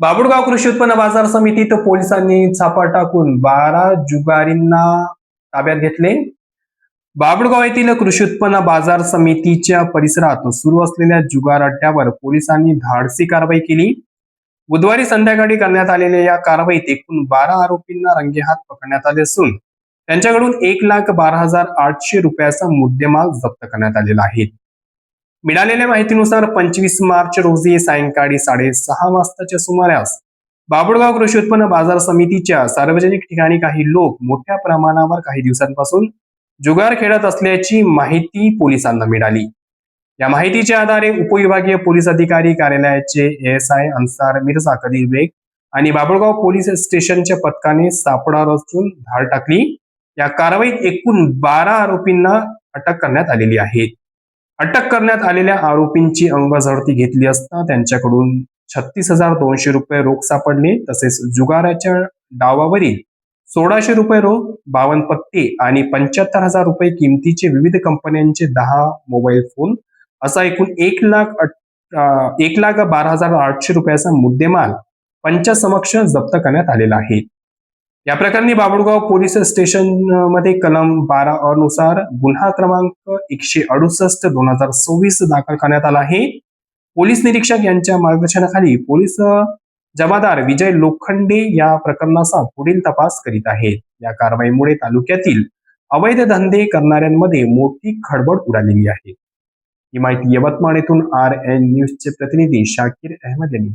बाभुळगाव कृषी उत्पन्न बाजार समितीत पोलिसांनी छापा टाकून 12 जुगारींना ताब्यात घेतले. बाभुळगाव येथील कृषी उत्पन्न बाजार समितीच्या परिसरात सुरू असलेल्या जुगार अड्ड्यावर पोलिसांनी धाडसी कारवाई केली. बुधवारी संध्याकाळी करण्यात आलेल्या या कारवाईत एकूण 12 आरोपींना रंगेहात पकडण्यात आले असून त्यांच्याकडून 1,12,800 रुपयाचा मुद्देमाल जप्त करण्यात आलेला आहे. मिळालेल्या माहितीनुसार 25 मार्च रोजी सायंकाळी 6:30 वाजताच्या सुमारास बाभुळगाव कृषी उत्पन्न बाजार समितीच्या सार्वजनिक ठिकाणी काही लोक मोठ्या प्रमाणावर काही दिवसांपासून जुगार खेळत असल्याची माहिती पोलिसांना मिळाली. या माहितीच्या आधारे उपविभागीय पोलीस अधिकारी कार्यालयाचे ASI अन्सार मिर्झा कदीर बेग आणि बाभुळगाव पोलीस स्टेशनच्या पथकाने सापळा रचून धाड टाकली. या कारवाईत एकूण 12 आरोपींना अटक करण्यात आलेली आहे. अटक करण्यात आलेल्या आरोपींची अंगझडती घेतली असता त्यांच्याकडून 36,200 रुपये रोख सापडले. तसेच जुगाराच्या डावावरील 1,600 रुपये रोख, 52 पत्ते आणि 75,000 रुपये किमतीचे विविध कंपन्यांचे 10 मोबाईल फोन असा एकूण 1,12,800 रुपयाचा मुद्देमाल पंचासमक्ष जप्त करण्यात आलेला आहे. या प्रकरणी बाभुळगाव पोलीस स्टेशन मध्ये कलम 12 अ नुसार गुन्हा क्रमांक 168/2024 दाखल करण्यात आला आहे. पोलीस निरीक्षक यांच्या मार्गदर्शनाखाली पोलीस जमादार विजय लोखंडे या प्रकरणाचा पुढील तपास करीत आहेत. या कारवाईमुळे तालुक्यातील अवैध धंदे करणाऱ्यांमध्ये मोठी खळबळ उडालेली आहे. ही माहिती यवतमाळ येथून RN न्यूजचे प्रतिनिधी शाकीर अहमद यांनी